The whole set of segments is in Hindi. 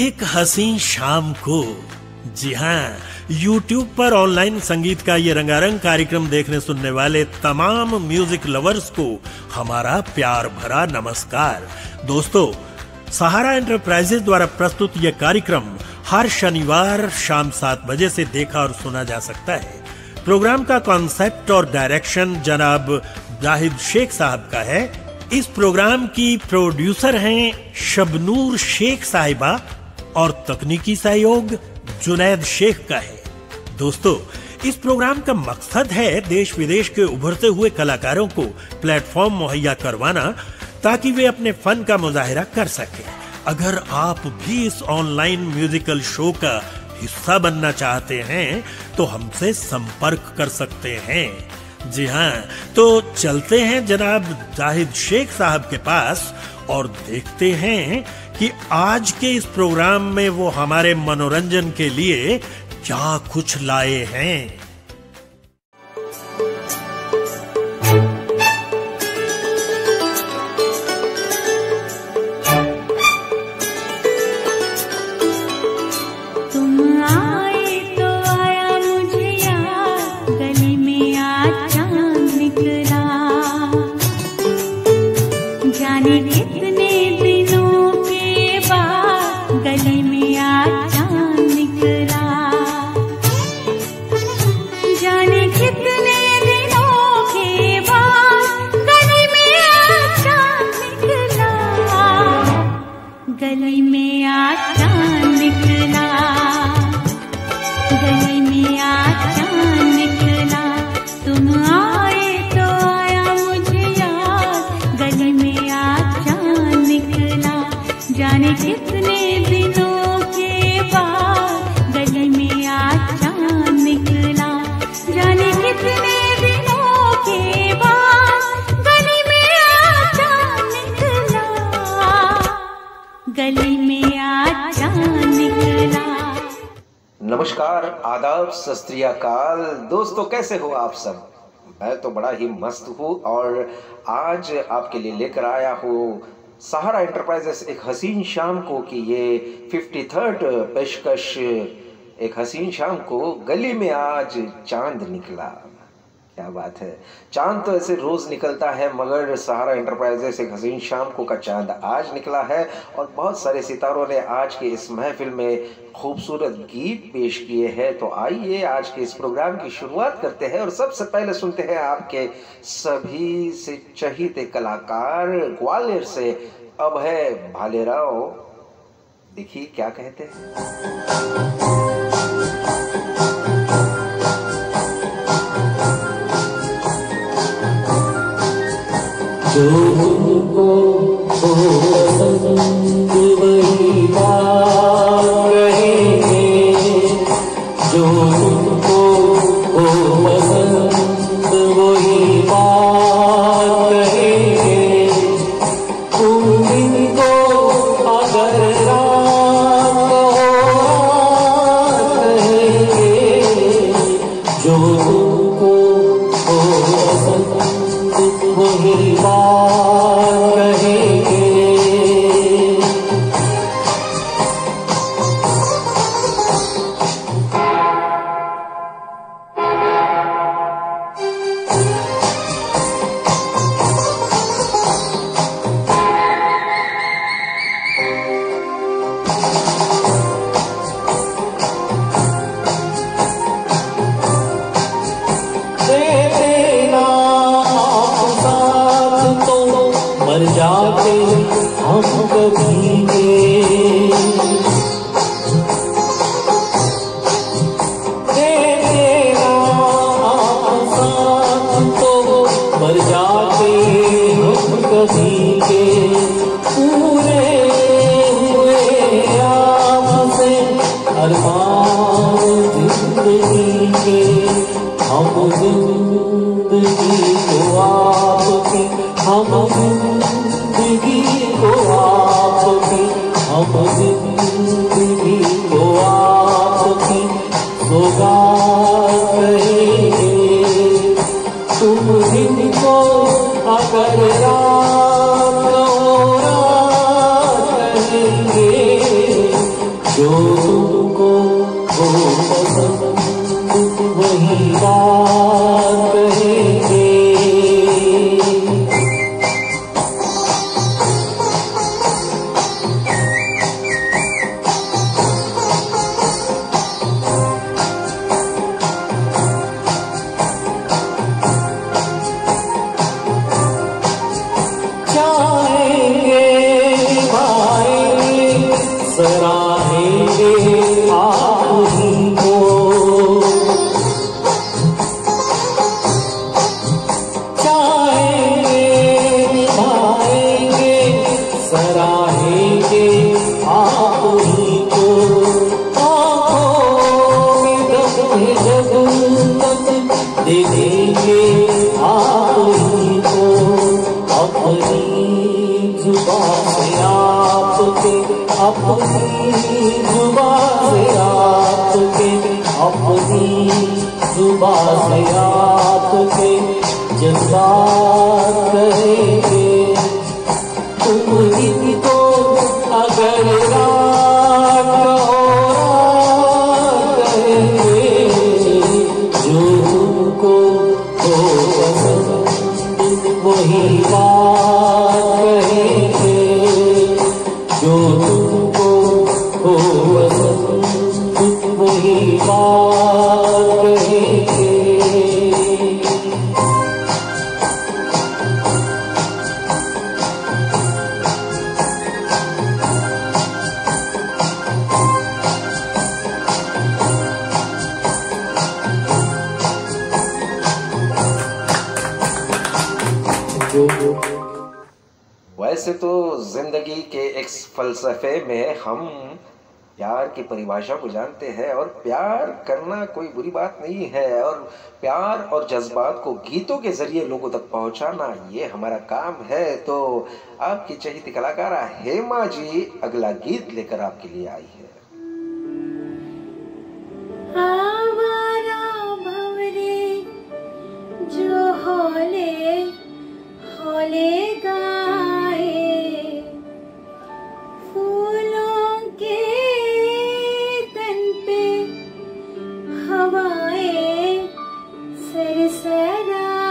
एक हसीन शाम को, जी हाँ, YouTube पर ऑनलाइन संगीत का ये रंगारंग कार्यक्रम देखने सुनने वाले तमाम म्यूजिक लवर्स को हमारा प्यार भरा नमस्कार। दोस्तों, सहारा एंटरप्राइजेज द्वारा प्रस्तुत यह कार्यक्रम हर शनिवार शाम 7 बजे से देखा और सुना जा सकता है। प्रोग्राम का कॉन्सेप्ट और डायरेक्शन जनाब जाहिद शेख साहब का है। इस प्रोग्राम की प्रोड्यूसर हैं शबनूर शेख साहिबा और तकनीकी सहयोग जुनैद शेख का है। दोस्तों, इस प्रोग्राम का मकसद है देश विदेश के उभरते हुए कलाकारों को प्लेटफॉर्म मुहैया करवाना ताकि वे अपने फन का मुजाहिरा कर सकें। अगर आप भी इस ऑनलाइन म्यूजिकल शो का हिस्सा बनना चाहते हैं तो हमसे संपर्क कर सकते हैं। जी हाँ, तो चलते हैं जनाब जाहिद शेख साहब के पास और देखते हैं कि आज के इस प्रोग्राम में वो हमारे मनोरंजन के लिए क्या कुछ लाए हैं। नमस्कार, आदाब, सत श्री अकाल। दोस्तों, कैसे हो आप सब? मैं तो बड़ा ही मस्त हूँ और आज आपके लिए लेकर आया हूँ सहारा एंटरप्राइजेस एक हसीन शाम को कि ये 53rd पेशकश। एक हसीन शाम को गली में आज चांद निकला। क्या बात है, चांद तो ऐसे रोज निकलता है मगर सहारा एंटरप्राइजेस एक हसीन शाम को का चांद आज निकला है और बहुत सारे सितारों ने आज के इस महफिल में खूबसूरत गीत पेश किए हैं। तो आइए आज के इस प्रोग्राम की शुरुआत करते हैं और सबसे पहले सुनते हैं आपके सभी से चहीते कलाकार ग्वालियर से अभय भालेराव। देखिए क्या कहते हैं। जो उनको हो पसंद वही बात रहेंगे, जो उनको हो पसंद वही बात रहेंगे। तुम इनको अगर रात रहेंगे, जो उनको हो पसंद वही बात रहेंगे। मर जाते हम कभी तो मर जाते हम कभी के पूरे हुए आपसे अरमान जिंदगी के। हम जिंदगी को आपकी, हम जिंदगी को आपकी, हम जिंदगी को आपकी सौगात करेंगे। तुम जिनको अगर रात कहेंगे, जो तुमको हो पसंद वही बात कहेंगे। सराहेंगे आप ही को, चाहेंगे निभाएंगे, सराहेंगे आप ही को। आँखों में जब तक दे देंगे आप ही को, अपनी जुबान से आपके, अपनी जुबान से आपके, अपनी जुबान से आपके जज्बात कहेंगे। तुम ही तो अगर रात कहेंगे, जो तुमको हो पसंद वही बात कहेंगे। जो तुमको हो पसंद वही बात कहेंगे। वैसे तो जिंदगी के एक फलसफे में हम प्यार की परिभाषा को जानते हैं, और प्यार करना कोई बुरी बात नहीं है, और प्यार और जज्बात को गीतों के जरिए लोगों तक पहुंचाना ये हमारा काम है। तो आपकी चहेती कलाकारा हेमा जी अगला गीत लेकर आपके लिए आई है। आवारा भंवरे जो होले होले गाए, फूलों के तन पे हवाएं सरसराए।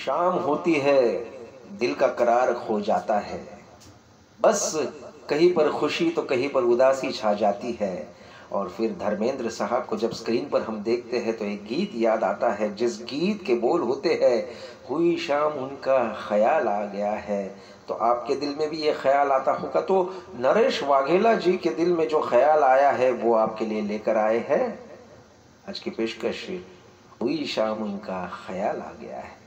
शाम होती है, दिल का करार खो जाता है, बस कहीं पर खुशी तो कहीं पर उदासी छा जाती है। और फिर धर्मेंद्र साहब को जब स्क्रीन पर हम देखते हैं तो एक गीत याद आता है, जिस गीत के बोल होते हैं, हुई शाम उनका ख्याल आ गया है। तो आपके दिल में भी ये ख्याल आता होगा, तो नरेश वाघेला जी के दिल में जो ख्याल आया है वो आपके लिए लेकर आए हैं आज की पेशकश, हुई शाम उनका ख्याल आ गया है।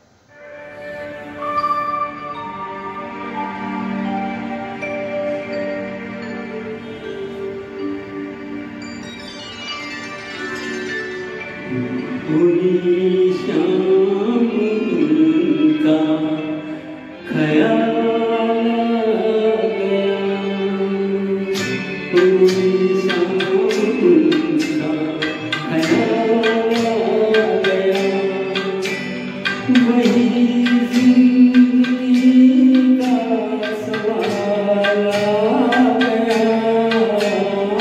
हुई शाम उनका ख्याल आ गया, हुई शाम उनका ख्याल आ गया, वही जिंदगी का सवाल आ गया, वही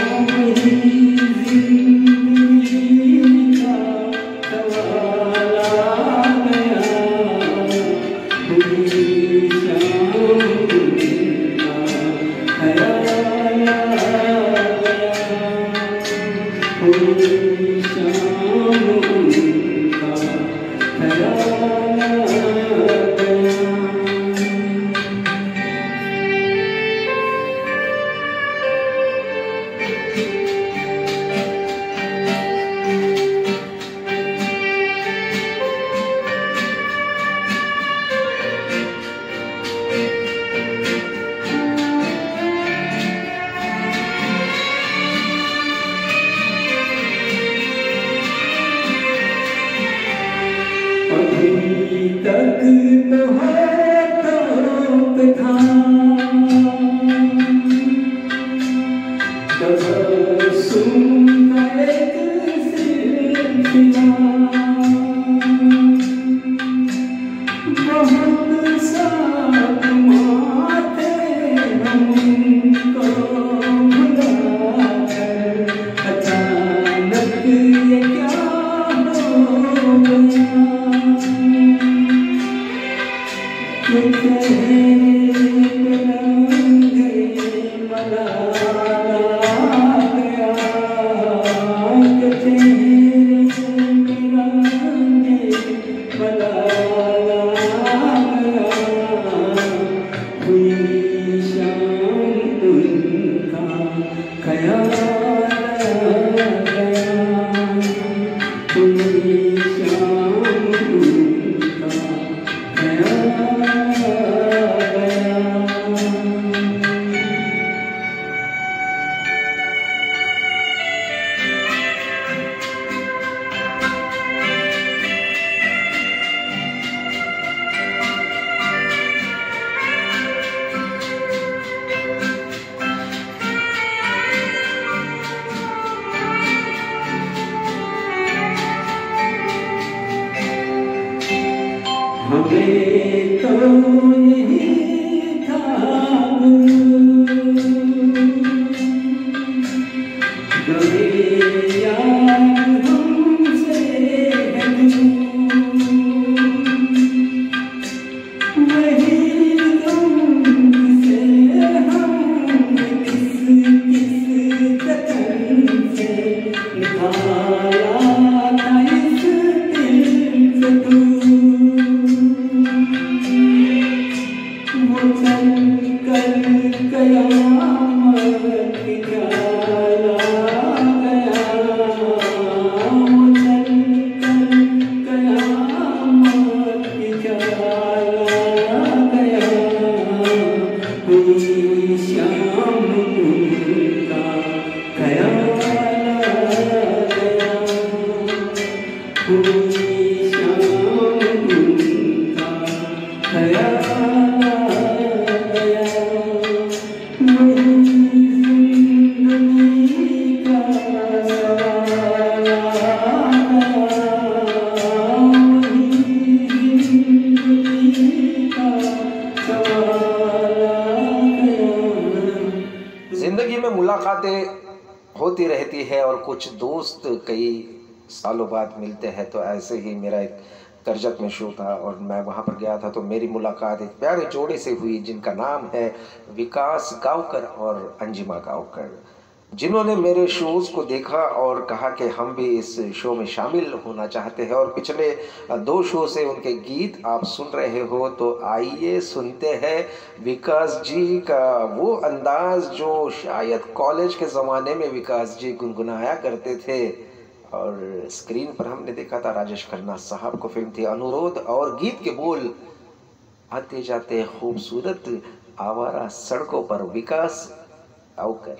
तक तो हाथों पे था, तबस्सुम का एक सिलसिला, बहुत साथ माथे हमको भुला कर, अचानक ये क्या हो गया, हमें तो यही था जो याद हमसे है दिखाया था इस दिल से तू, वो चल कर कयामत की चला गया, वो चल कर कयामत की चला गया, हुई शाम का ख्याल गया, हुई शाम का ख्याल गया, वही जिंदगी का सवाल गया, वही जिंदगी का सवाल गया। जिंदगी में मुलाकातें होती रहती है और कुछ दोस्त कई सालों बाद मिलते हैं। तो ऐसे ही मेरा एक करजत में शो था और मैं वहाँ पर गया था, तो मेरी मुलाकात एक प्यारे जोड़े से हुई जिनका नाम है विकास गांवकर और अंजिमा गांवकर, जिन्होंने मेरे शोज़ को देखा और कहा कि हम भी इस शो में शामिल होना चाहते हैं। और पिछले 2 शो से उनके गीत आप सुन रहे हो, तो आइए सुनते हैं विकास जी का वो अंदाज़ जो शायद कॉलेज के ज़माने में विकास जी गुनगुनाया करते थे। और स्क्रीन पर हमने देखा था राजेश खन्ना साहब को, फिल्म थी अनुरोध, और गीत के बोल आते जाते खूबसूरत आवारा सड़कों पर विकास गांवकर।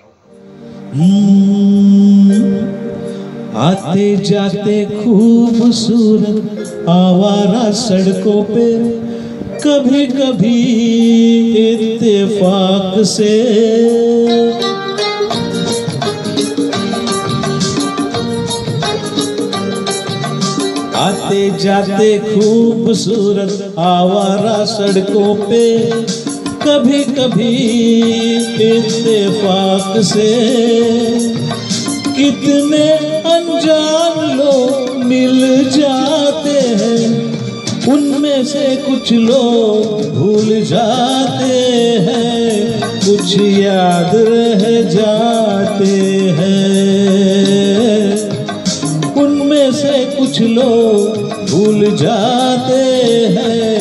आते जाते खूबसूरत आवारा सड़कों पे, कभी कभी इत्तेफाक से आते जाते खूबसूरत आवारा सड़कों पे, कभी कभी इत्तेफाक से कितने अनजान लोग मिल जाते हैं, उनमें से कुछ लोग भूल जाते हैं, कुछ याद रह जाते हैं, उनमें से कुछ लोग भूल जाते हैं,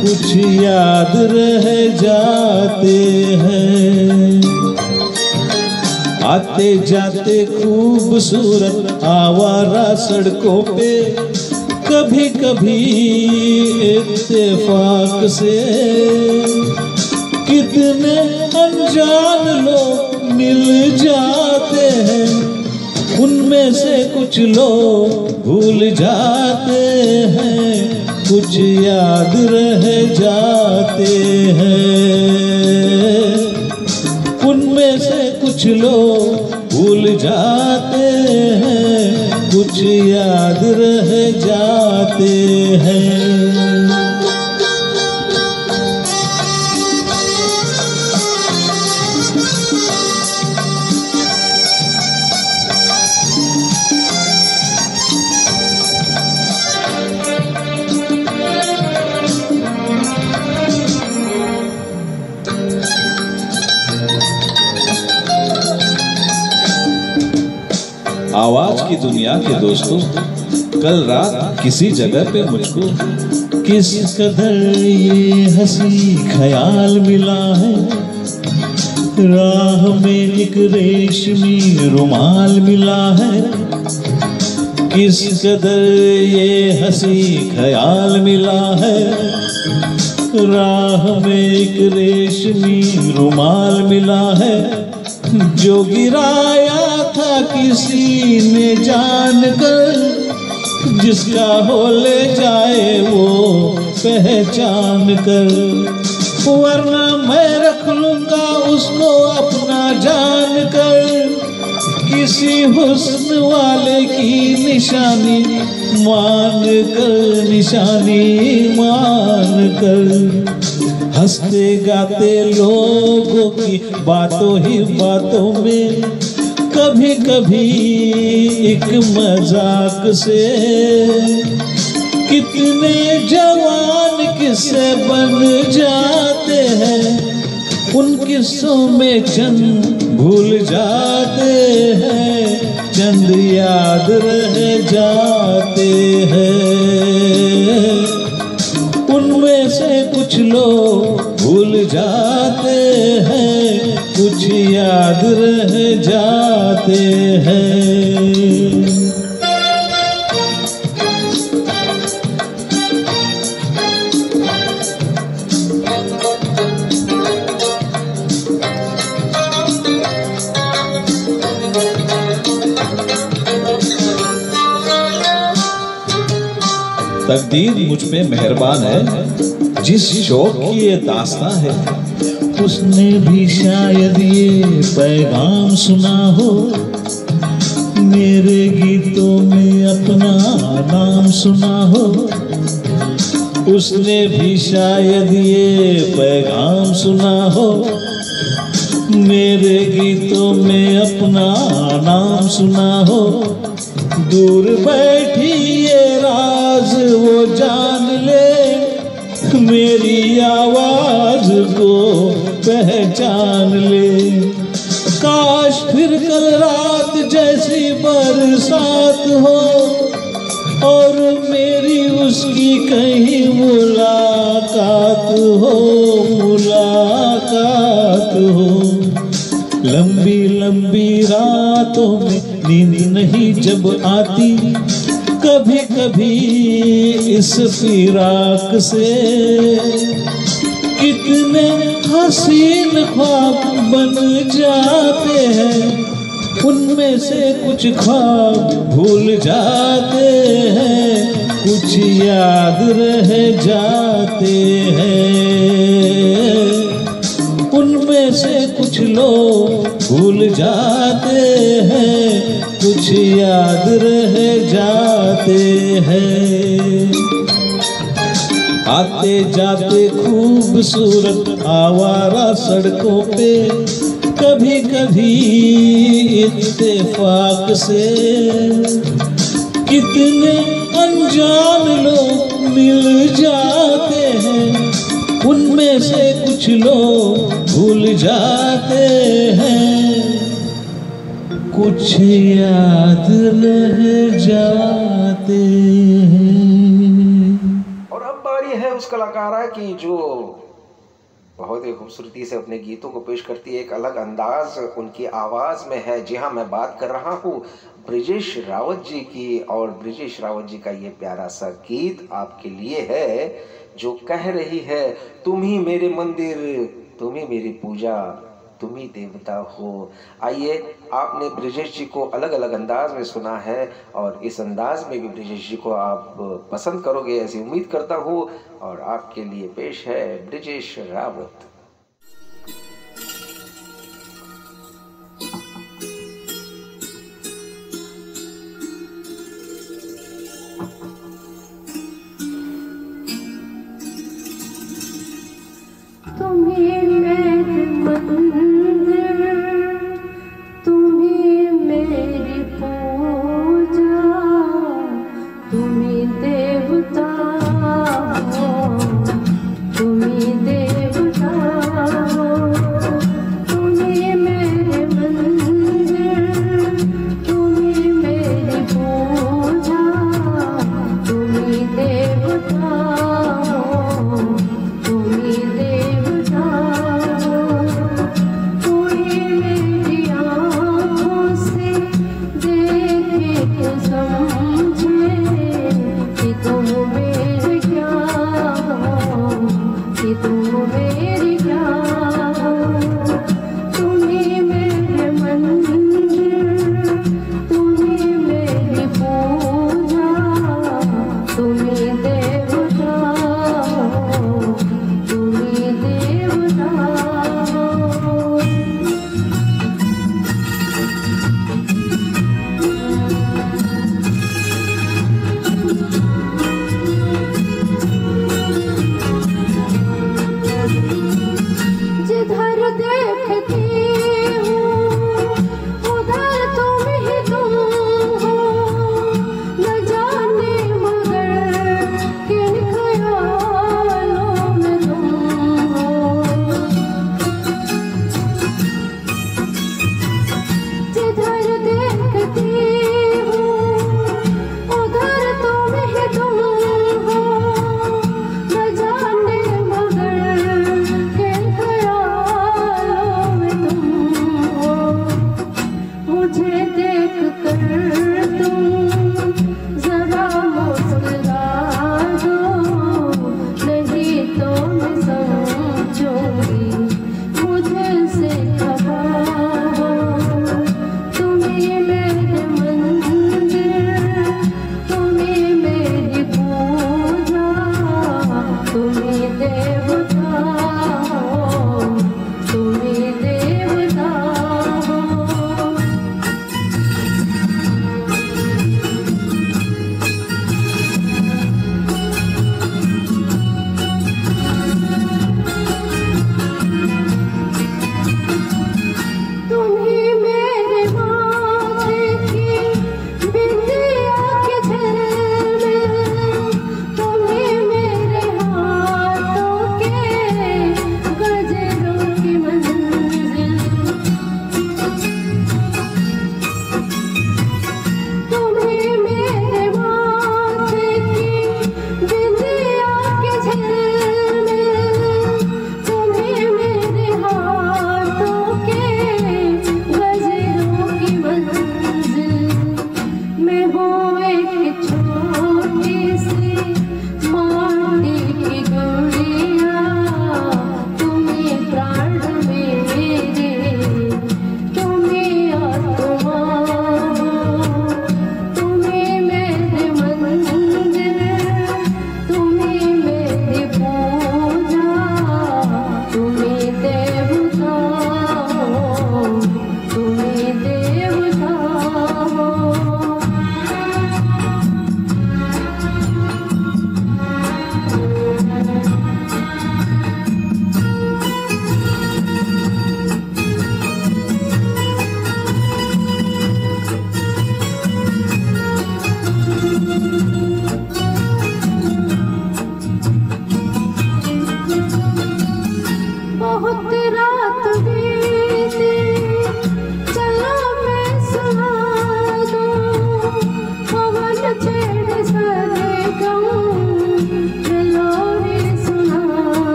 कुछ याद रह जाते हैं। आते जाते खूबसूरत आवारा सड़कों पे, कभी कभी इत्तेफाक से कितने अनजान लोग मिल जाते हैं, उनमें से कुछ लोग भूल जाते हैं, कुछ याद रह जाते हैं, उनमें से कुछ लोग भूल जाते हैं, कुछ याद रह जाते हैं। आवाज की दुनिया के दोस्तों, कल रात किसी जगह पे मुझको किस कदर ये हंसी ख्याल मिला है, राह में एक रेशमी रुमाल मिला है, किस कदर ये हंसी ख्याल मिला है, राह में एक रेशमी रुमाल मिला है, जो गिराया था किसी ने जान कर, जिसका हो ले जाए वो पहचान कर, वरना मैं रख लूंगा उसको अपना जान कर, किसी हुस्न वाले की निशानी मान कर, निशानी मान कर। हंसते गाते लोगों की बातों ही बातों में, कभी कभी एक मजाक से कितने जवान किस्से बन जाते हैं, उन किस्सों में चंद भूल जाते हैं, चंद याद रह जाते हैं। उनमें से कुछ लोग भूल जाते हैं, कुछ याद रह जाते हैं। तकदीर मुझ पे मेहरबान है, जिस शौक की ये दास्तां है, उसने भी शायद ये पैगाम सुना हो। मेरे गीतों में अपना नाम सुना हो, उसने भी शायद ये पैगाम सुना हो। मेरे गीतों में अपना नाम सुना हो। दूर बैठी ये राज वो जान ले, मेरी आवाज को पहचान ले। काश फिर कल रात जैसी बरसात हो और मेरी उसकी कहीं मुलाकात हो, मुलाकात हो। लंबी लंबी रातों में नींद नहीं जब आती, कभी कभी इस फिराक से कितने हसीन ख्वाब बन जाते हैं। उनमें से कुछ ख्वाब भूल जाते हैं, कुछ याद रह जाते हैं। उनमें से कुछ लोग भूल जाते हैं, कुछ याद रह जाते हैं। आते जाते खूबसूरत आवारा सड़कों पे, कभी कभी इत्तेफाक से कितने अनजान लोग मिल जाते हैं। उनमें से कुछ लोग भूल जाते हैं, कुछ याद रह जाते हैं। और अब बारी है उस कलाकारा की जो बहुत ही खूबसूरती से अपने गीतों को पेश करती है। एक अलग अंदाज उनकी आवाज़ में है। जी हाँ, मैं बात कर रहा हूँ ब्रिजेश रावत जी की। और ब्रिजेश रावत जी का ये प्यारा सा गीत आपके लिए है जो कह रही है, तुम ही मेरे मंदिर, तुम ही मेरी पूजा, तुम ही देवता हो। आइए, आपने ब्रिजेश जी को अलग अलग अंदाज में सुना है और इस अंदाज में भी ब्रिजेश जी को आप पसंद करोगे ऐसी उम्मीद करता हूँ। और आपके लिए पेश है ब्रिजेश रावत। तुम्हें मेरे मंदिर, तुम्हें मेरी पूजा, तुम्हें देवता हो, तुम्हें देवता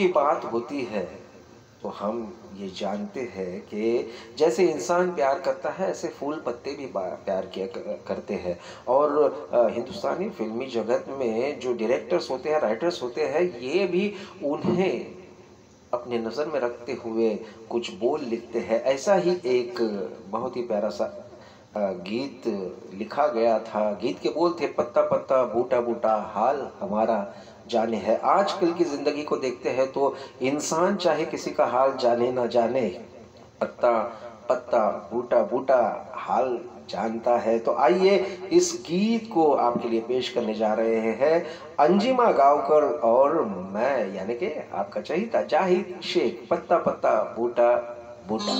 की बात होती है तो हम ये जानते हैं कि जैसे इंसान प्यार करता है ऐसे फूल पत्ते भी प्यार किया करते हैं। और हिंदुस्तानी फिल्मी जगत में जो डायरेक्टर्स होते हैं, राइटर्स होते हैं, ये भी उन्हें अपने नज़र में रखते हुए कुछ बोल लिखते हैं। ऐसा ही एक बहुत ही प्यारा सा गीत लिखा गया था। गीत के बोल थे, पत्ता पत्ता बूटा बूटा हाल हमारा जाने है। आजकल की ज़िंदगी को देखते हैं तो इंसान चाहे किसी का हाल जाने ना जाने, पत्ता पत्ता बूटा बूटा हाल जानता है। तो आइए इस गीत को आपके लिए पेश करने जा रहे हैं अंजिमा गावकर और मैं, यानी कि आपका चहीता जाहिद शेख। पत्ता पत्ता बूटा बूटा।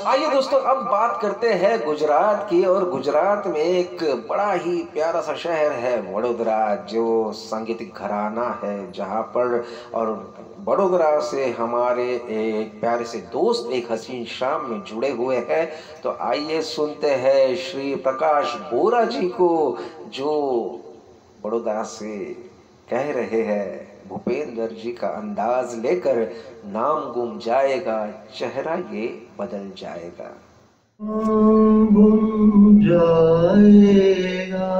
आइए दोस्तों, अब बात करते हैं गुजरात की। और गुजरात में एक बड़ा ही प्यारा सा शहर है वडोदरा, जो सांगीतिक घराना है जहाँ पर, और वडोदरा से हमारे एक प्यारे से दोस्त एक हसीन शाम में जुड़े हुए हैं। तो आइए सुनते हैं श्री प्रकाश बोरा जी को, जो वडोदरा से कह रहे हैं भूपेंद्र जी का अंदाज लेकर, नाम गुम जाएगा चेहरा ये बदल जाएगा। गुम जाएगा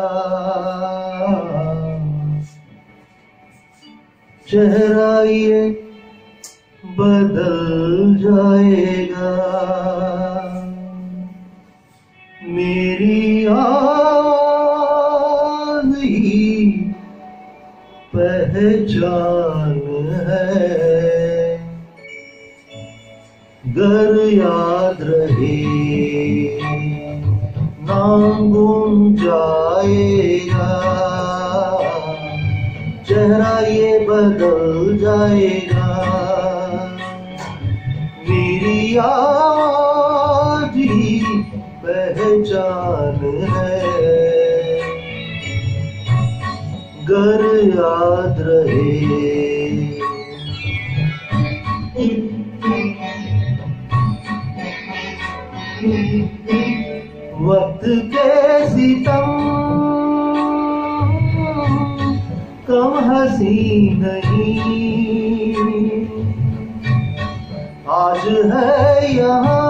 चेहरा ये बदल जाएगा, मेरी आवाज़ ही पहचान है, गर याद रहे नाम गुम जाएगा, चेहरा ये बदल जाएगा, मेरी आज ही पहचान है, गर याद रहे। वक्त के सितम कम हंसी नहीं, आज है यहाँ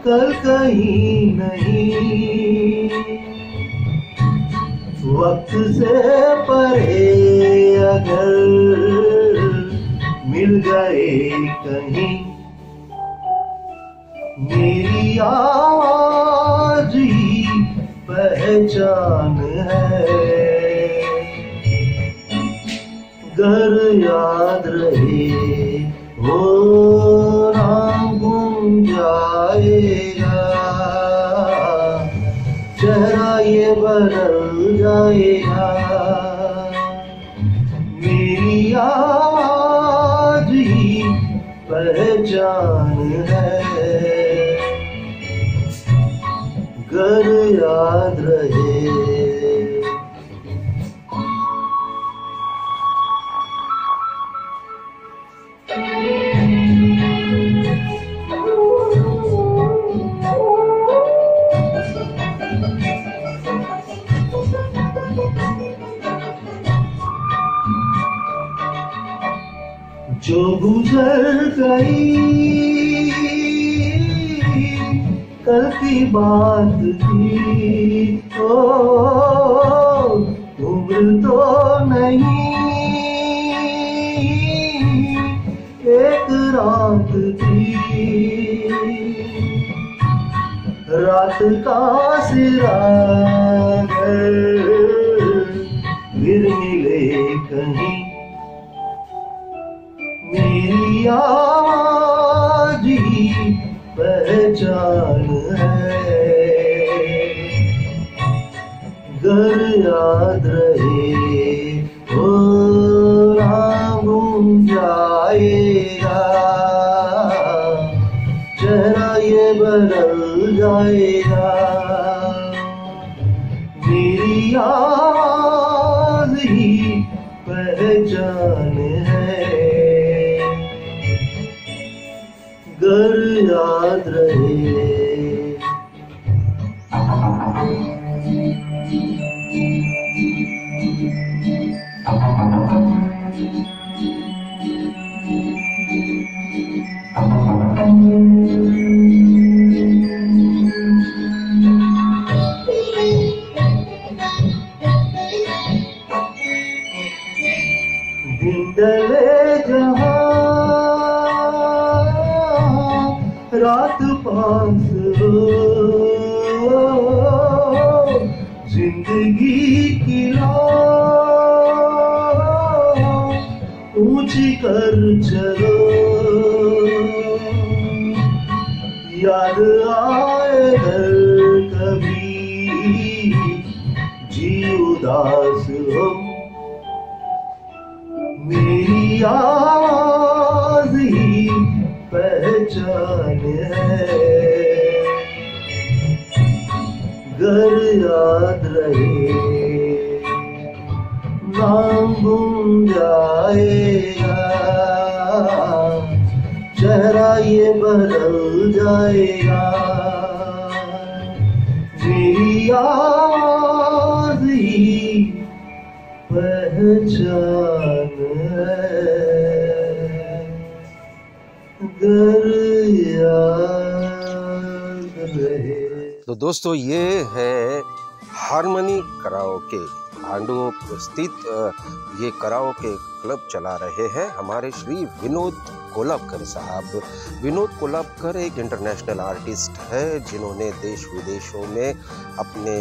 कल कहीं नहीं, वक्त से परे अगर मिल गए कहीं, मेरी आज ही पहचान है, गर याद रहे वो नाम गुम जाएगा, चेहरा ये बदल जाएगा, मेरी आज ही पहचान है, गर याद रहे। जो गुजर गई कल की बात थी, ओ उम्र तो नहीं एक रात थी, रात का सिरा फिर मिले कहीं, मेरी आज ही पहचान है, गर याद रहे ओ नाम गुम जाएगा, चेहरा ये बदल जाएगा, मेरी आज ही पहचान है, गर याद रहे। जिंदगी की लौ ऊंची कर चलो, याद आए हर कभी जी उदास हो, मेरी आवाज ही पहचान है। घर याद रहे नाम गुम जाएगा, चेहरा ये बदल जाएगा, मेरी आवाज ही पहचान है। घर याद रहे। तो दोस्तों ये है हारमोनी कराओके। भांडुप स्थित ये कराओके क्लब चला रहे हैं हमारे श्री विनोद कोलाबकर साहब। विनोद कोलाबकर एक इंटरनेशनल आर्टिस्ट है जिन्होंने देश विदेशों में अपने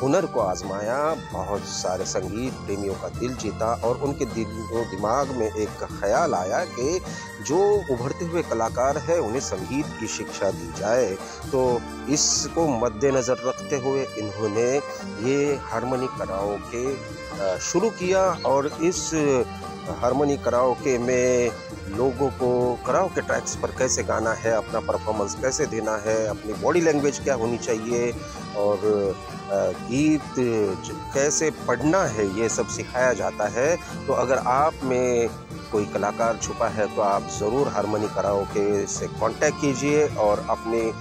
हुनर को आजमाया, बहुत सारे संगीत प्रेमियों का दिल जीता और उनके दिमाग में एक ख्याल आया कि जो उभरते हुए कलाकार है उन्हें संगीत की शिक्षा दी जाए। तो इसको मद्देनज़र रखते हुए इन्होंने ये हारमोनी कराओके शुरू किया और इस हारमोनी कराओके में लोगों को कराओके ट्रैक्स पर कैसे गाना है, अपना परफॉर्मेंस कैसे देना है, अपनी बॉडी लैंग्वेज क्या होनी चाहिए और गीत कैसे पढ़ना है, ये सब सिखाया जाता है। तो अगर आप में कोई कलाकार छुपा है तो आप ज़रूर हारमोनी कराओके से कांटेक्ट कीजिए और अपने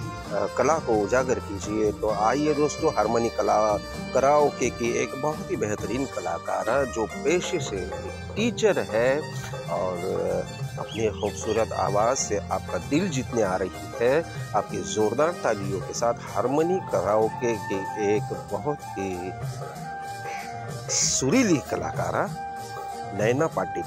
कला को उजागर कीजिए। तो आइए दोस्तों, हारमोनी कराओके की एक बहुत ही बेहतरीन कलाकार है जो पेशे से टीचर है और अपनी खूबसूरत आवाज़ से आपका दिल जीतने आ रही है। आपकी ज़ोरदार तालियों के साथ हारमोनी कराओके की एक बहुत ही सुरीली कलाकार नैना पाटिल।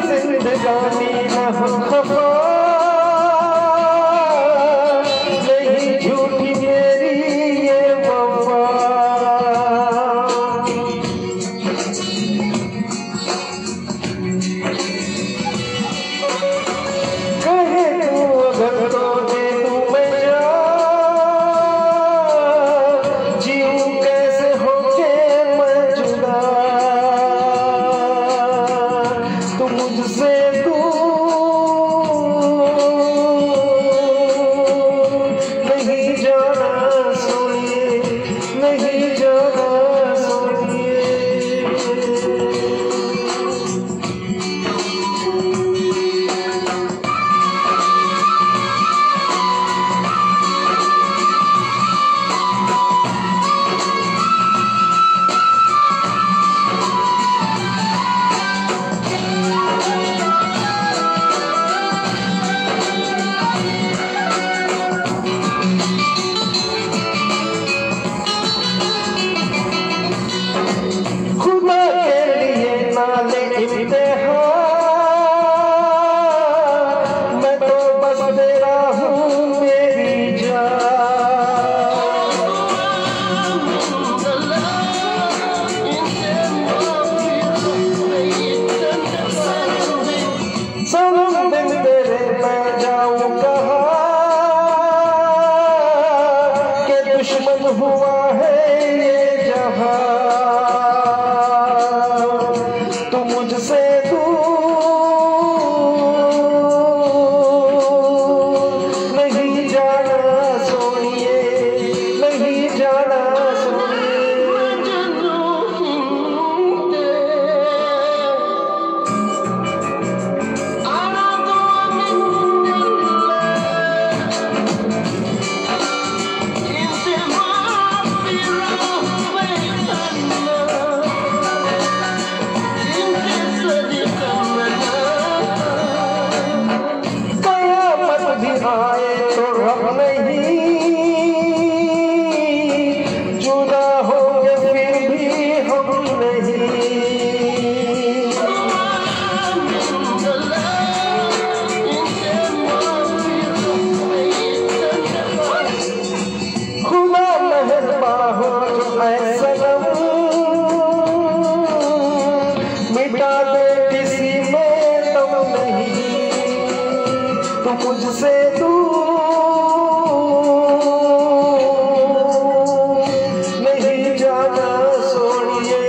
जिंदगानी न हो खफा, नहीं झूठी मेरी ये वफा। कहे तू अगर तो दे तू मैं जान, जीऊं कैसे होके मैं जुदा। तू मुझसे दूर नहीं जाना सोनिए, नहीं जाना सोनिए। खुदा के लिए नाले इम्तिहान, मैं तो बस तेरा हूँ मेरी जान। सनम बिन तेरे मैं जाऊँ कहाँ, के दुश्मन हुआ है ये जहाँ। तू मुझसे दूर नहीं जाना सोनिए, नहीं जाना सोनिए। कयामत भी आए तो हम नहीं, जुदा होंगे फिर भी हम नहीं। खुदा मेहरबान हो जो ऐ सनम, मिटा दे किसी में तुम नहीं। तू मुझसे दूर नहीं जाना सोनिए,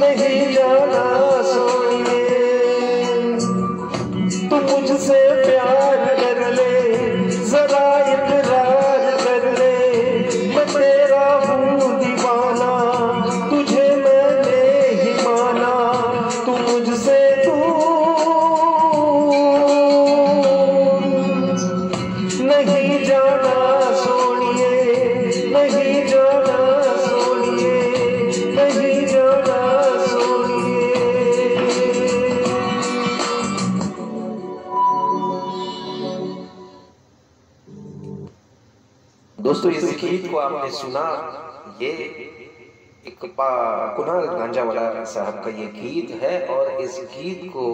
नहीं जाना सोनिए। तू मुझसे प्यार कर ले, जरा इकरार कर ले, मैं तेरा हूँ दीवाना, तुझे मैंने ही माना। तू मुझसे नहीं जाना सोनिए, नहीं जाना सोनिए, नहीं जाना सोनिए। दोस्तों इस गीत को आपने सुना, ये एक कुणाल गांजावाला साहब का ये गीत है। और इस गीत को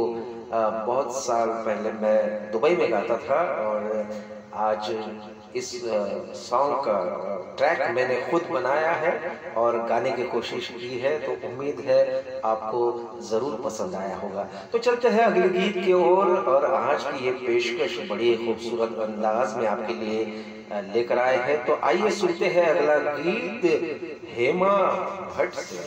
बहुत साल पहले मैं दुबई में गाता था, और आज इस सॉन्ग का ट्रैक मैंने खुद बनाया है और गाने की कोशिश की है। तो उम्मीद है आपको ज़रूर पसंद आया होगा। तो चलते हैं अगले गीत की ओर, और आज की ये पेशकश बड़ी खूबसूरत अंदाज में आपके लिए लेकर आए हैं। तो आइए सुनते हैं अगला गीत हेमा भट्ट से।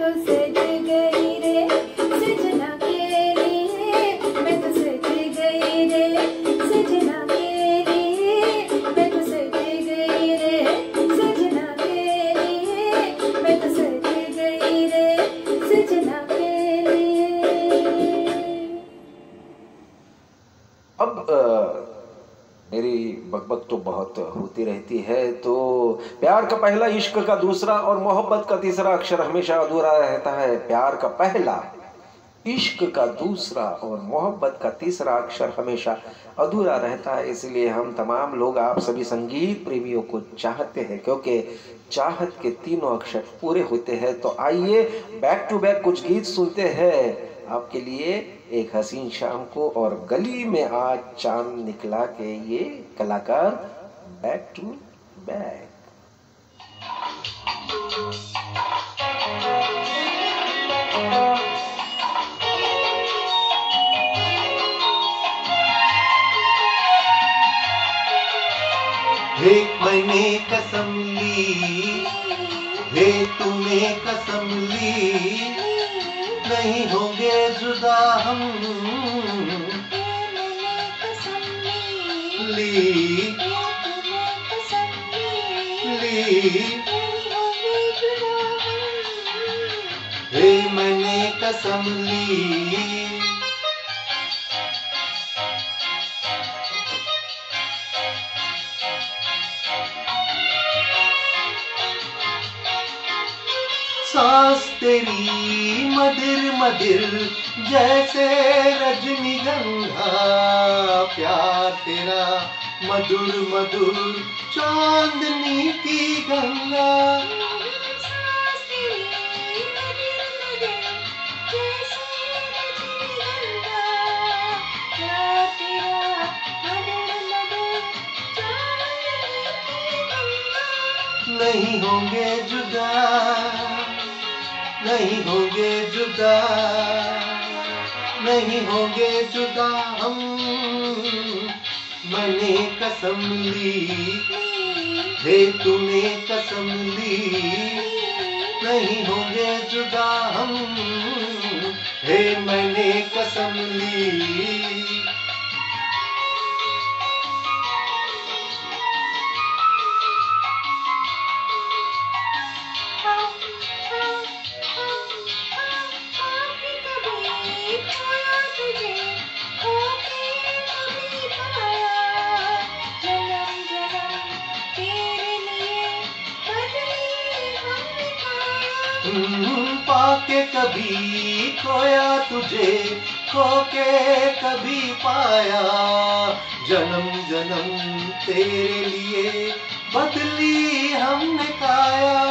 तो सज गई रे सजना के लिए, मैं तो सज गई रे सजना के लिए, मैं तो सज गई रे सजना के लिए, मैं तो सज गई रे सजना के लिए। अब मेरी बकबक तो बहुत होती रहती है, तो प्यार का पहला, इश्क का दूसरा और मोहब्बत का तीसरा अक्षर हमेशा अधूरा रहता है। प्यार का पहला, इश्क का दूसरा और मोहब्बत का तीसरा अक्षर हमेशा अधूरा रहता है। इसलिए हम तमाम लोग, आप सभी संगीत प्रेमियों को चाहते हैं, क्योंकि चाहत के तीनों अक्षर पूरे होते हैं। तो आइए बैक टू बैक कुछ गीत सुनते हैं आपके लिए, एक हसीन शाम को और गली में आज चांद निकला के ये कलाकार बैक टू बैक। एक मैंने कसम ली, हे तूने कसम ली, नहीं होंगे जुदा हम, ली हे मैंने कसम ली। सांस तेरी मदिर मदिर जैसे रजनीगंधा, प्यार तेरा मधुर मधुर चांदनी की गंगा। नहीं होंगे जुदा, नहीं होंगे जुदा, नहीं होंगे जुदा हम, मैंने कसम ली, हे तूने कसम ली, नहीं होंगे जुदा हम, हे मैंने कसम ली। पाके कभी खोया तुझे, खोके कभी पाया, जन्म जन्म तेरे लिए बदली हमने काया।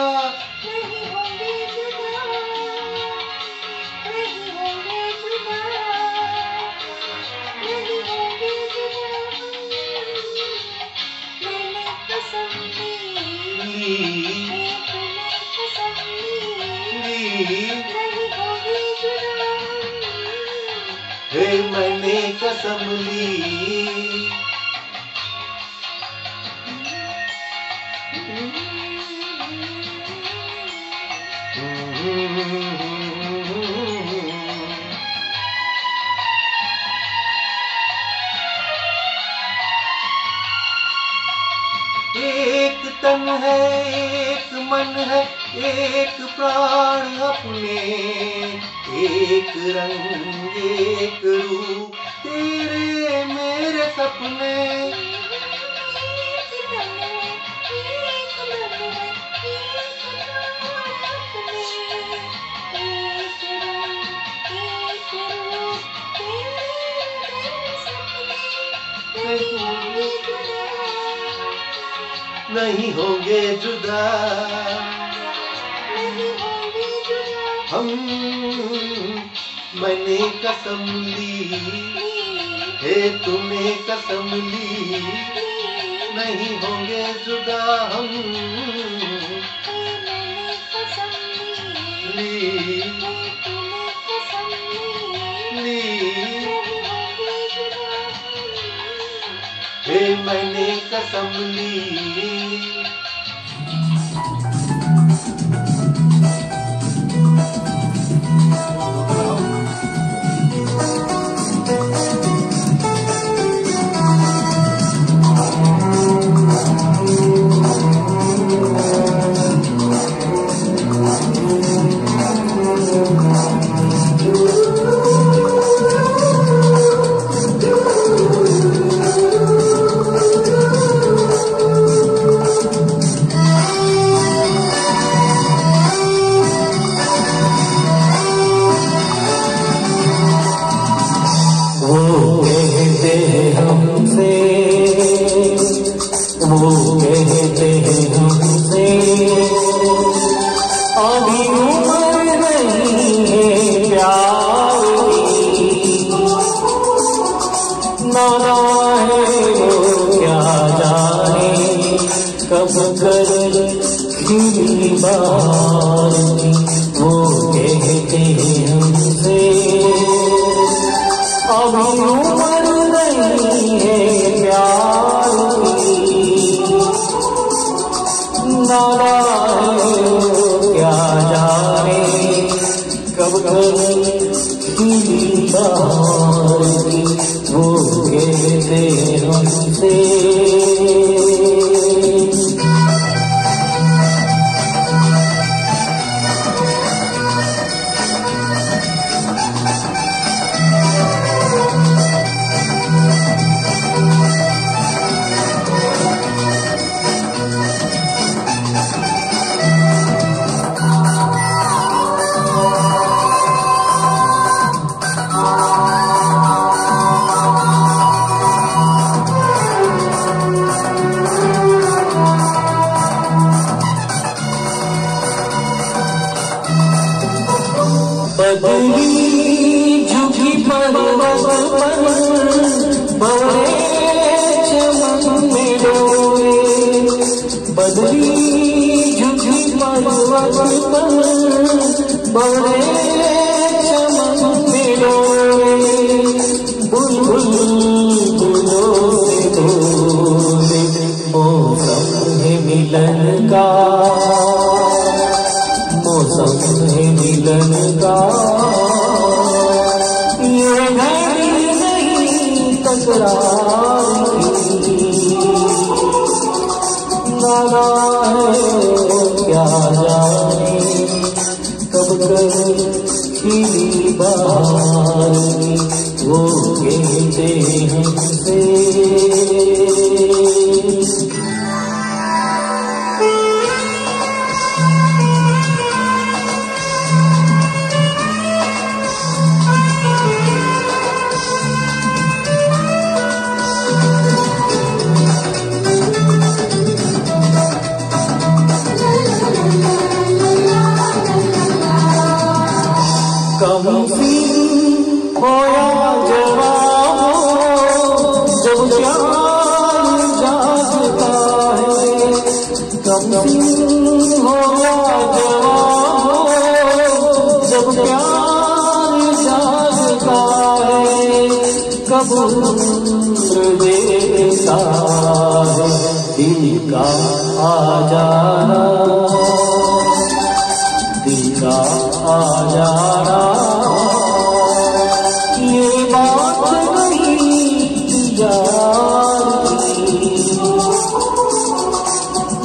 नहीं होंगे जुदा, नहीं होंगे जुदा, नहीं होंगे जुदा, मैंने कसम ली, तूने कसम ली, नहीं होंगे जुदा, हे मैंने कसम ली। एक तन है, एक मन है, एक प्राण अपने, एक रंग एक रूप तेरे मेरे सपने। नहीं होंगे जुदा, नहीं होंगे जुदा, हम मैंने कसम ली, हे तूने कसम ली, नहीं होंगे जुदा हम, मैंने कसम ली तूने कसम ली, नहीं होंगे जुदा, हे मैंने कसम ली। कब खिली बात वो कहते हमसे अभी उम्र नहीं है प्यार की नारा क्या जाने कब खिली बात वो कहते हमसे बदली झुकी पर्वत पर बड़े चमन में डोले बदली झुकी पर्वत पर बड़े चमन में डोले बुलबुल बुलों से बोले मौसम है मिलन का मौसम है मिलन का ये घड़ी नहीं तकरार की नारा है क्या जाने कब खिली बार वो कहते हमसे कभी होया जवाब जब प्यार जागता है कभी होया जवाब जब प्यार जागता है कब देता है दिल का आ जाना दिल का आ जाना ये बात नहीं जाती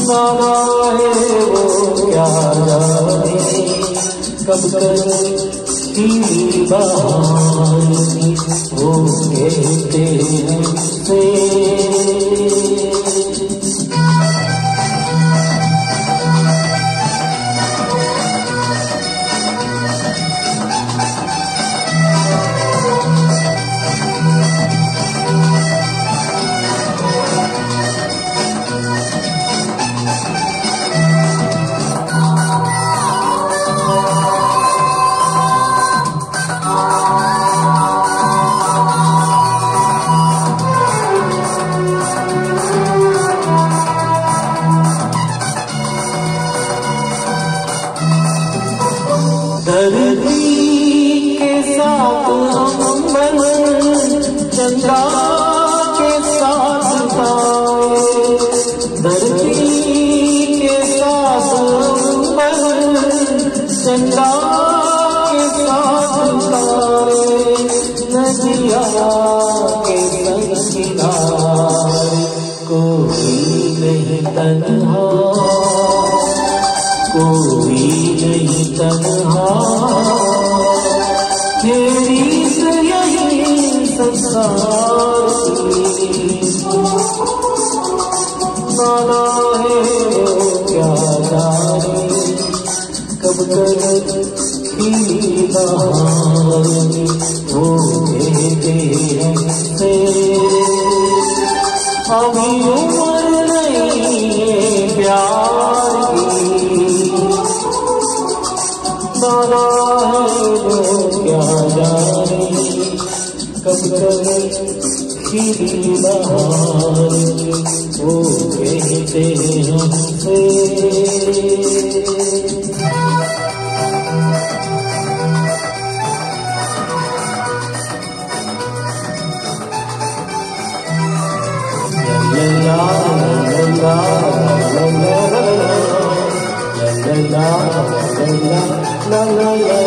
नारा है वो क्या जाने कब खिली बार वो कहते हमसे धरती के साथ अंबर चंदा के साथ तारे धरती के साथ अंबर चंदा के साथ तारे नदिया के संग किनारे कोई नहीं तन्हा कोई नहीं तन्हा तेरी यही संसार की नारा है क्या जाने कब खिली बार वो कहते हमसे अभी उम्र नहीं है प्यार की नारा है क्या जाने कब की बहार वो कहते हैं हमसे la la la la la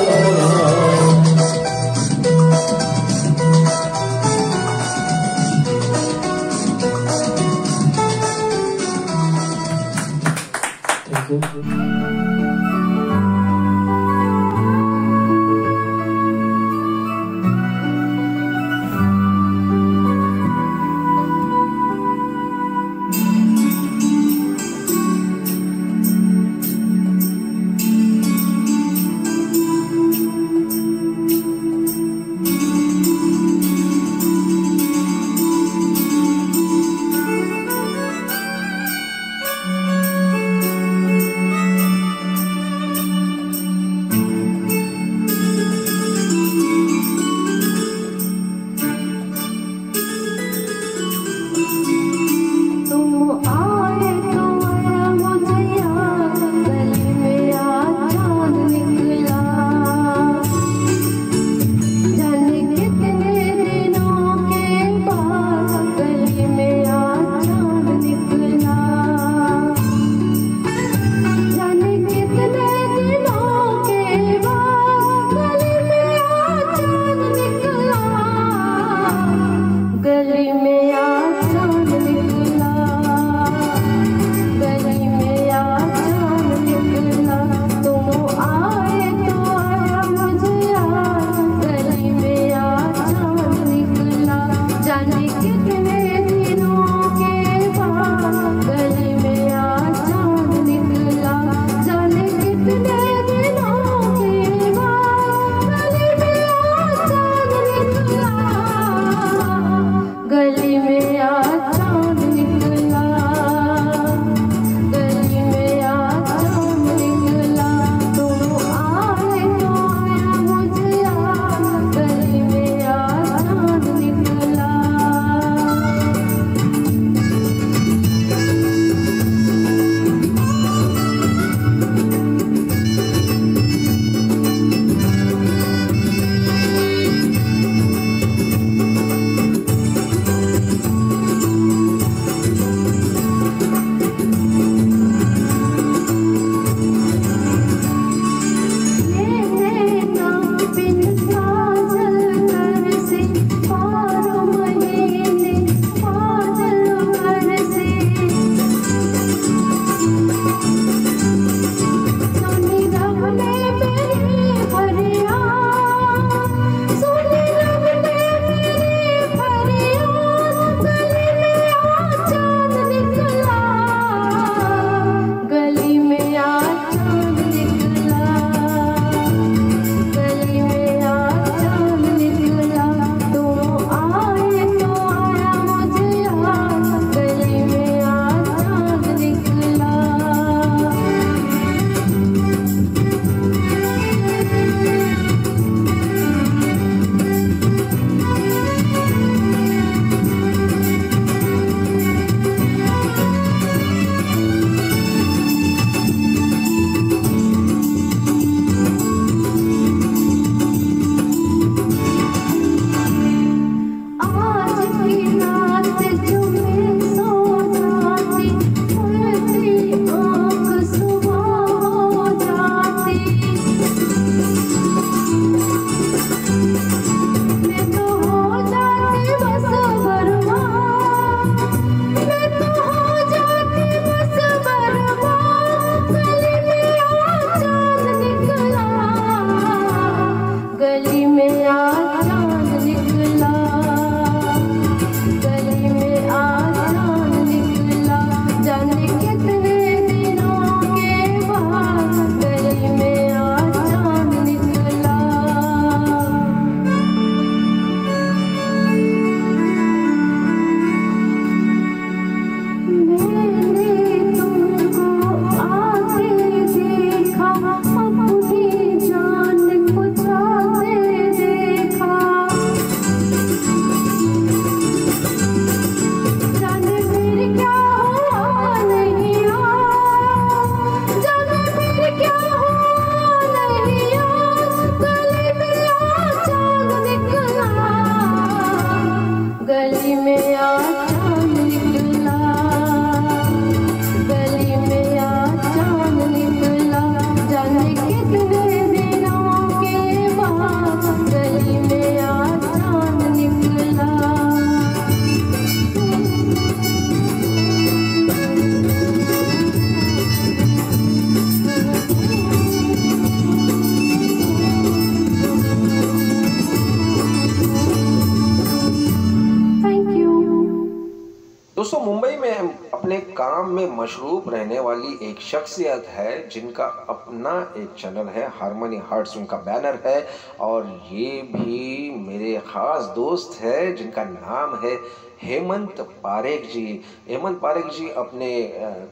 काम में मशरूफ रहने वाली एक शख्सियत है जिनका अपना एक चैनल है, हारमोनी हार्ट्स उनका बैनर है। और ये भी मेरे ख़ास दोस्त है जिनका नाम है हेमंत पारेख जी। हेमंत पारेख जी अपने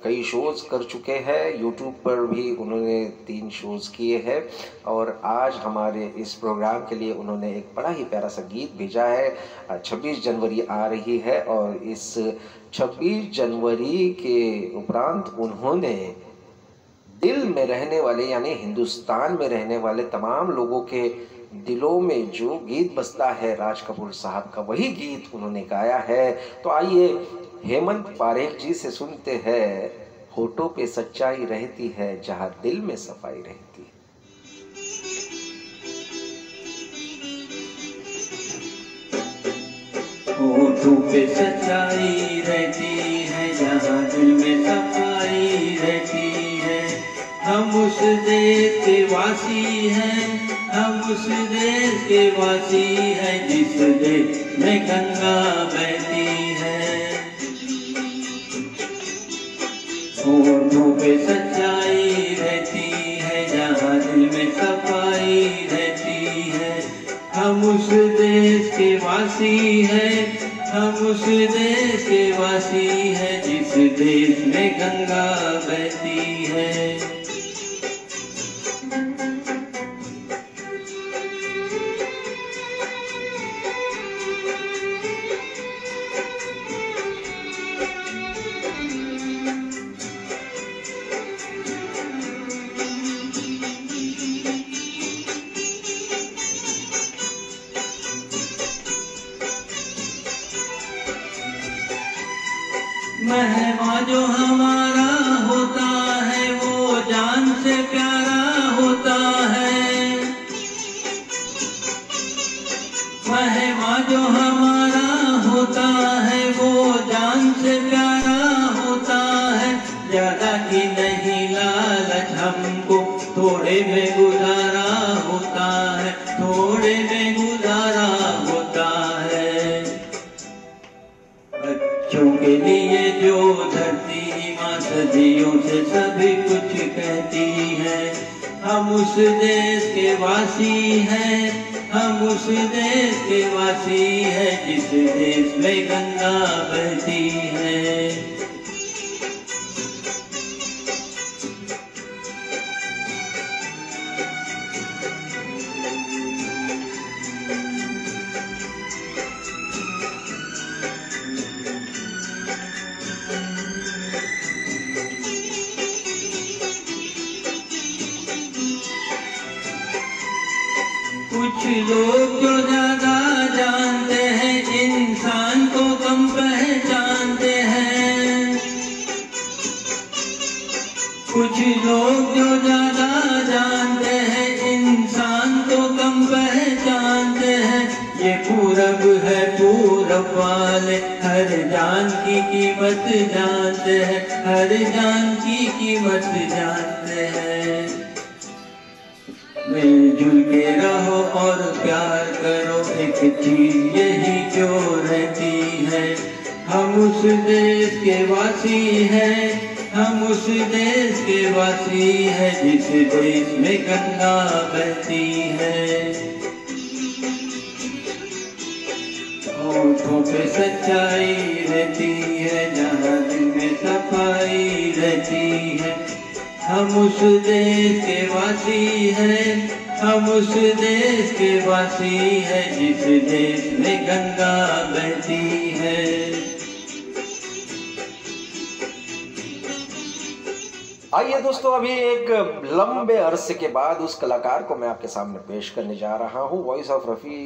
कई शोज़ कर चुके हैं, यूट्यूब पर भी उन्होंने 3 शोज़ किए हैं। और आज हमारे इस प्रोग्राम के लिए उन्होंने एक बड़ा ही प्यारा सा गीत भेजा है। 26 जनवरी आ रही है और इस 26 जनवरी के उपरांत उन्होंने दिल में रहने वाले यानी हिंदुस्तान में रहने वाले तमाम लोगों के दिलों में जो गीत बजता है राज कपूर साहब का, वही गीत उन्होंने गाया है। तो आइए हेमंत पारेख जी से सुनते हैं, होठों पे सच्चाई रहती है जहां दिल में सफाई रहती है। होठों पे सच्चाई रहती है जहाँ दिल में सफाई रहती है। हम उस देश के वासी हैं, हम उस देश के वासी हैं जिस देश में गंगा बहती है। होठों पे सच्चाई रहती है जहाँ दिल में सफाई रहती है। हम उस देश के वासी हैं, हम उस देश के वासी हैं जिस देश में गंगा बहती है। मेहमान जो हमारा होता है वो जान से प्यारा होता है। मेहमान जो हमारा होता है वो जान से प्यारा होता है। ज्यादा की नहीं लालच हमको थोड़े में गुजारा होता है, थोड़े में गुजारा होता है। बच्चों के लिए जो धरती माँ सदियों से सभी कुछ कहती है। हम उस देश के वासी हैं, हम उस देश के वासी हैं जिस देश में गंगा बहती है। कुछ लोग जो ज्यादा जानते हैं इंसान को कम पहचानते हैं। कुछ लोग जो ज्यादा जानते हैं इंसान को कम पहचानते हैं। ये पूरब है, पूरब वाले हर जान की कीमत जानते हैं, हर जान की कीमत जानते हैं। मिलजुल के रहो और प्यार करो, एक चीज यही जो रहती है। हम उस देश के वासी हैं, हम उस देश के वासी हैं जिस देश में गंगा बहती है। होठों पे सच्चाई रहती है जहाँ दिल में सफाई रहती है। हम उस देश के वासी हैं, हम उस देश के वासी हैं जिस देश में गंगा बहती है। आइए दोस्तों, अभी एक लंबे अरसे के बाद उस कलाकार को मैं आपके सामने पेश करने जा रहा हूँ। वॉइस ऑफ रफ़ी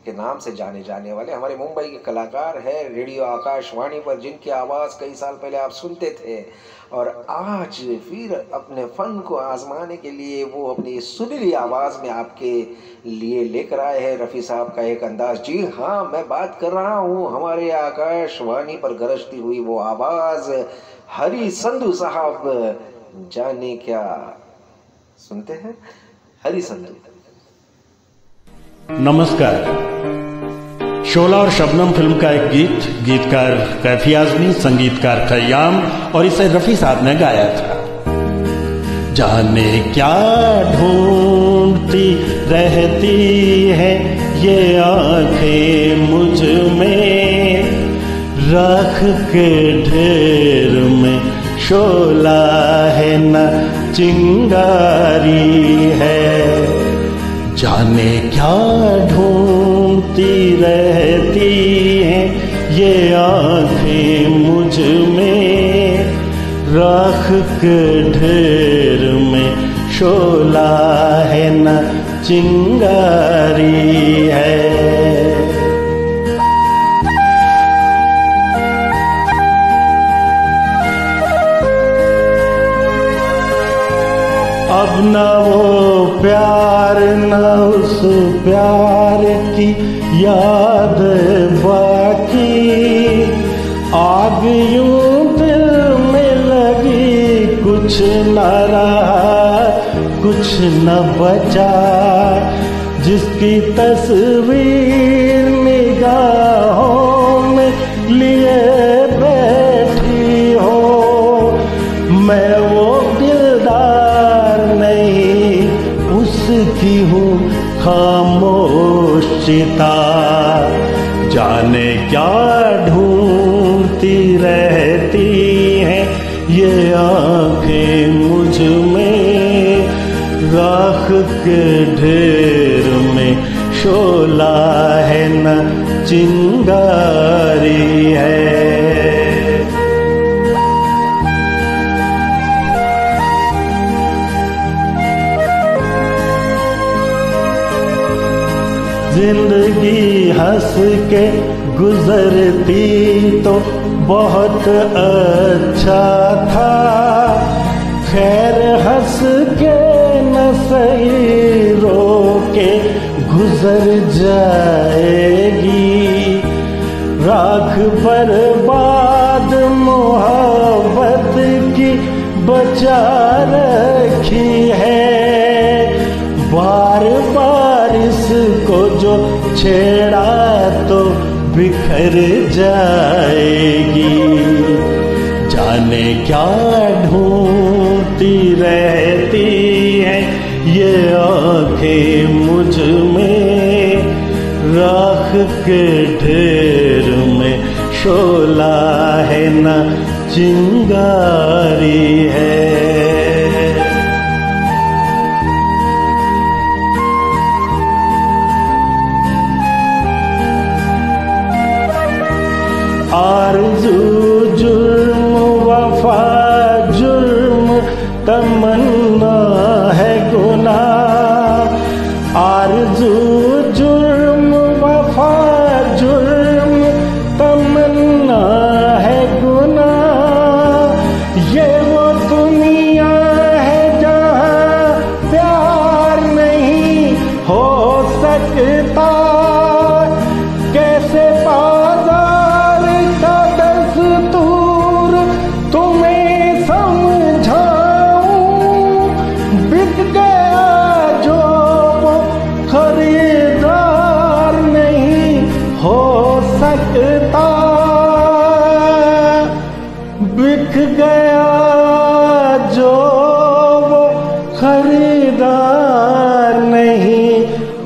के नाम से जाने जाने वाले हमारे मुंबई के कलाकार हैं, रेडियो आकाशवाणी पर जिनकी आवाज़ कई साल पहले आप सुनते थे और आज फिर अपने फ़न को आजमाने के लिए वो अपनी सुरीली आवाज़ में आपके लिए लेकर आए हैं रफ़ी साहब का एक अंदाज़। जी हाँ, मैं बात कर रहा हूँ हमारे आकाशवाणी पर गरजती हुई वो आवाज़, हरी संधू साहब। जाने क्या सुनते हैं, हरी संधू। नमस्कार। शोला और शबनम फिल्म का एक गीत, गीतकार कैफी आजमी, संगीतकार खयाम, और इसे रफी साहब ने गाया था। जाने क्या ढूंढती रहती है ये आंखें मुझ में, राख के ढेर में शोला है न चिंगारी है। जाने क्या ढूंढती रहती हैं ये आंखें मुझ में, राख के ढेर में शोला है न चिंगारी है। अब न वो प्यार न उस प्यार की याद बाकी, आग यूं दिल में लगी कुछ न रहा कुछ न बचा, जिसकी तस्वीर निगाहों में लिए बैठी हो। मैं वो दिलदार नहीं उसकी हूँ खामोश चिता, जाने क्या ढूंढती रहती हैं ये आंखें मुझ में, राख के ढेर में शोला है न चिंगारी है। जिंदगी हंस के गुजरती तो बहुत अच्छा था, खैर हंस के न सही रो के गुजर जाएगी। राख बर्बाद मोहब्बत की बचा रखी है, बार बार इसको जो छेड़ा तो बिखर जाएगी। जाने क्या ढूंढती रहती हैं ये आंखें मुझ में, राख के ढेर में शोला है न चिंगारी है। आरज़ू जुर्म वफा जुर्म तमन्ना है गुनाह, आरज़ू जुर्म वफा जुर्म तमन्ना है गुनाह। ये वो दुनिया है जहाँ प्यार नहीं हो सकता, कैसे बाजार का दस्तूर तुम्हें समझाऊं। बिक गया जो वो खरीदार नहीं हो सकता, बिक गया जो वो खरीदार नहीं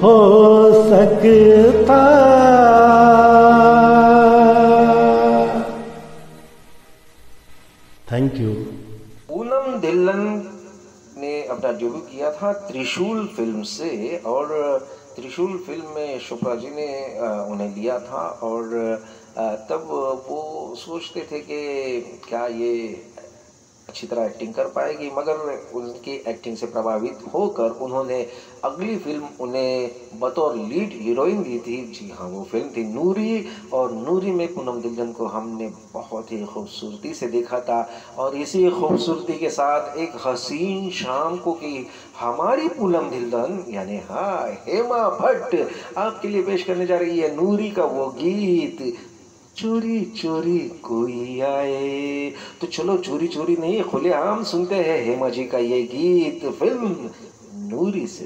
हो सकता। Thank you. पूनम धिल्लन ने अपना डेब्यू किया था त्रिशूल फिल्म से, और त्रिशूल फिल्म में चोपड़ा जी ने उन्हें लिया था, और तब वो सोचते थे कि क्या ये अच्छी तरह एक्टिंग कर पाएगी, मगर उनकी एक्टिंग से प्रभावित होकर उन्होंने अगली फिल्म उन्हें बतौर लीड हीरोइन दी थी। जी हाँ, वो फिल्म थी नूरी, और नूरी में पूनम धिल्लन को हमने बहुत ही खूबसूरती से देखा था, और इसी खूबसूरती के साथ एक हसीन शाम को कि हमारी पूनम धिल्लन यानी हाँ हेमा भट्ट आपके लिए पेश करने जा रही है नूरी का वो गीत, चोरी चोरी कोई आए। तो चलो चोरी चोरी नहीं, खुलेआम सुनते हैं हेमा जी का ये गीत फिल्म नूरी से।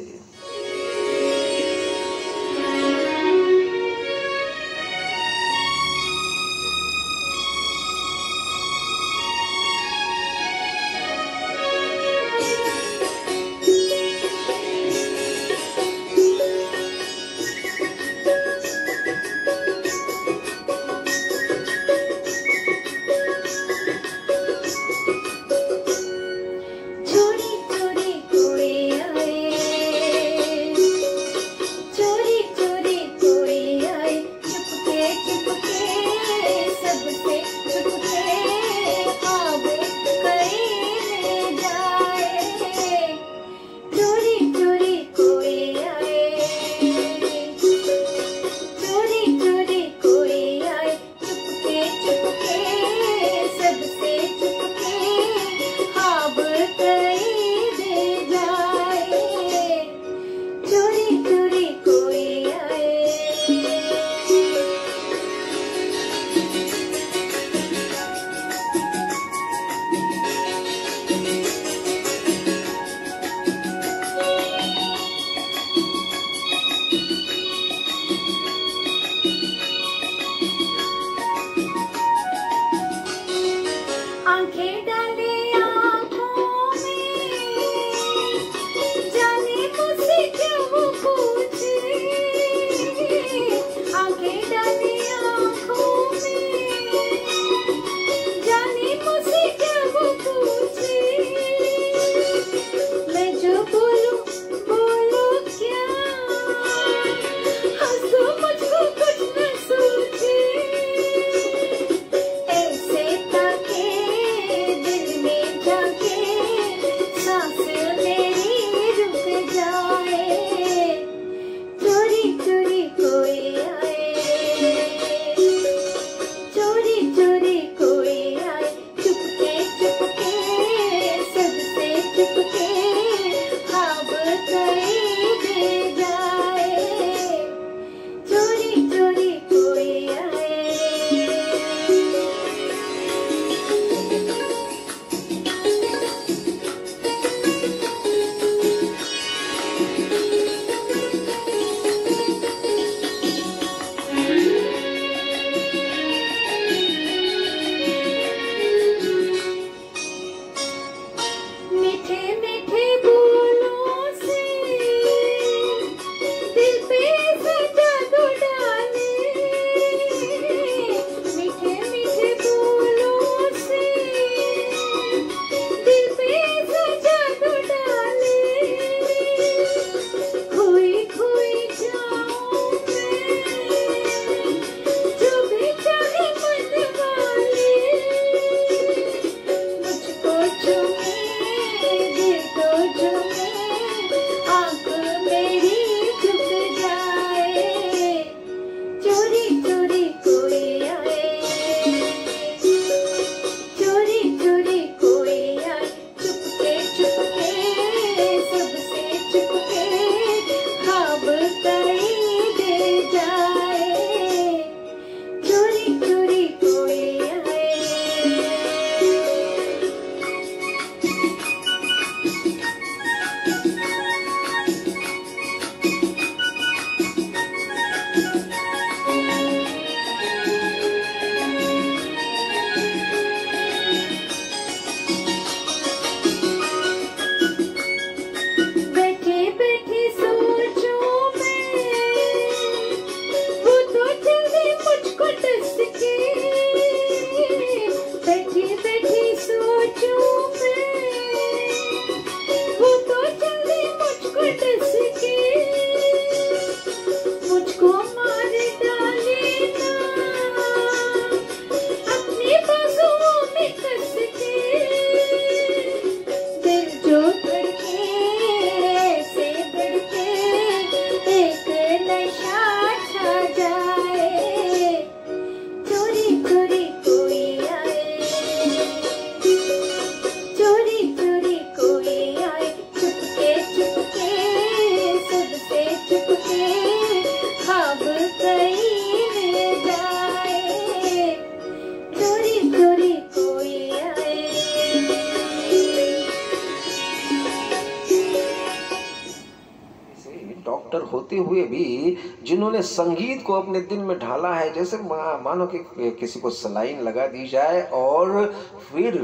डॉक्टर होते हुए भी जिन्होंने संगीत को अपने दिल में ढाला है, जैसे मानो कि किसी को सलाइन लगा दी जाए और फिर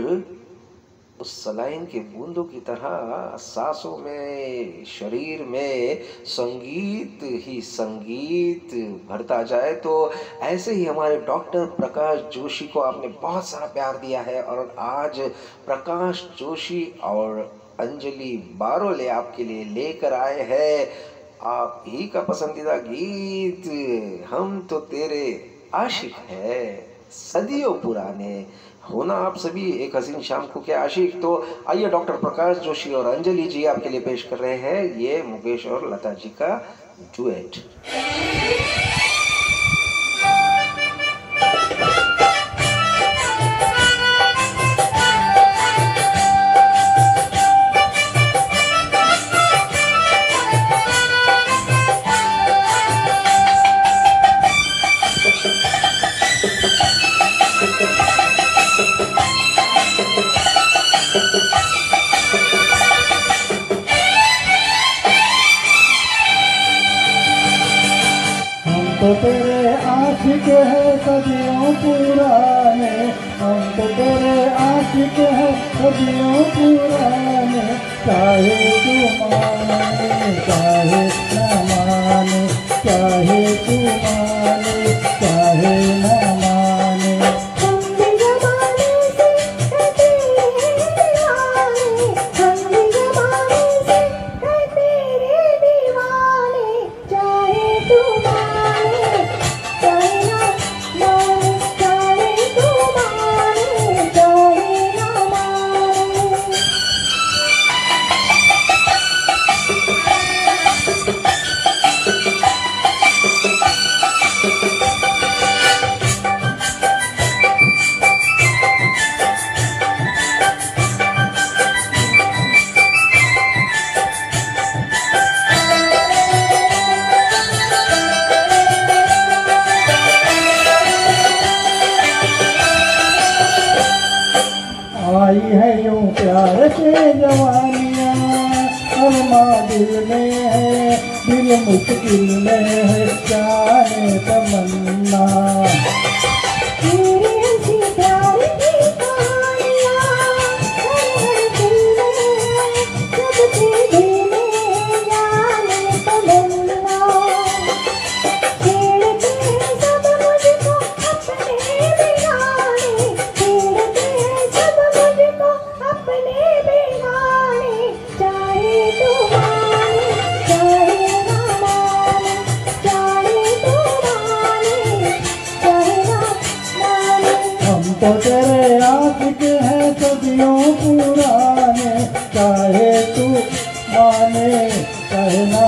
उस सलाइन के बूंदों की तरह सांसों में, शरीर में संगीत ही संगीत भरता जाए। तो ऐसे ही हमारे डॉक्टर प्रकाश जोशी को आपने बहुत सारा प्यार दिया है और आज प्रकाश जोशी और अंजलि बारोले आपके लिए लेकर आए हैं आप ही का पसंदीदा गीत, हम तो तेरे आशिक है, सदियों पुराने। होना आप सभी एक हसीन शाम को क्या आशिक। तो आइए डॉक्टर प्रकाश जोशी और अंजलि जी आपके लिए पेश कर रहे हैं ये मुकेश और लता जी का डुएट। तो तेरे आशिक है सदियों पुराने, हम तो तेरे आशिक है सदियों पुराने, चाहे तू माने चाहे न माने, चाहे तू माने चाहे न माने। आई है यूं प्यार से जवानियाँ, अरमा दिल में है, दिल मुश्किल में है, जाने तमन्ना। तो तेरे आशिक है सदियों पुराने, चाहे तू माने चाहे ना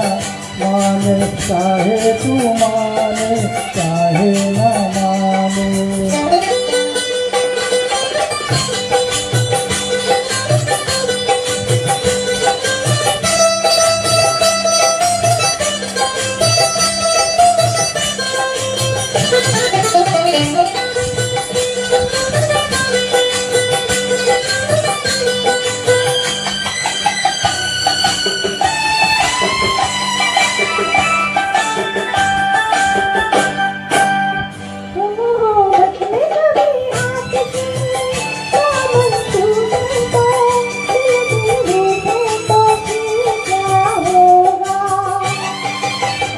माने, चाहे तू माने चाहे ना माने।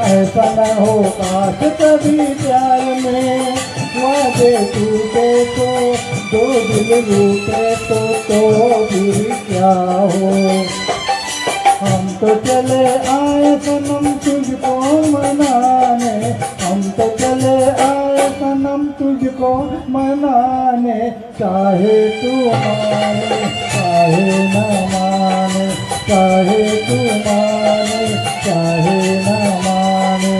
ऐसा न हो काश कभी प्यार में वादे टूटे तो, दो दिल रूठे तो फिर क्या हो। हम तो चले आए सनम तुझको मनाने, हम तो चले आए सनम तुझको मनाने, चाहे तू माने चाहे न माने, चाहे तू माने चाहे न माने।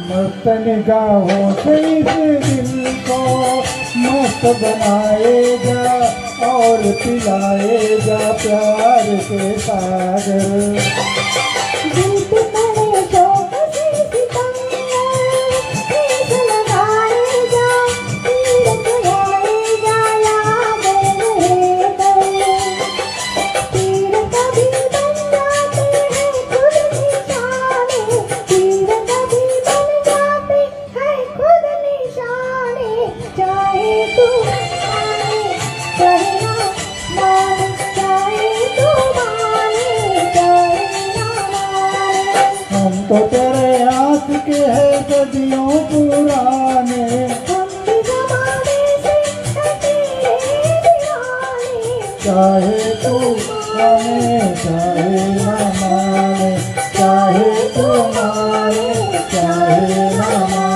मस्त निगाहों से इस दिल को मस्त बनाएगा और पिलाएगा प्यार के सागर। दिल पे पड़े शौक से सितंगा, ठेस लगाएगा, तीर चलाएगा, याद रहेगा। तीर कभी बन जाते हैं खुद निशाने, तीर कभी बन जाते हैं खुद निशाने। चाहे तू माने चाहे ना माने, चाहे तू माने चाहे ना माने। हम तो तेरे हाथ के हैं सदियों पुराने, हम भी ज़माने से हैं तेरे दीवाने। चाहे तू माने चाहे ना माने, चाहे तू माने चाहे ना माने।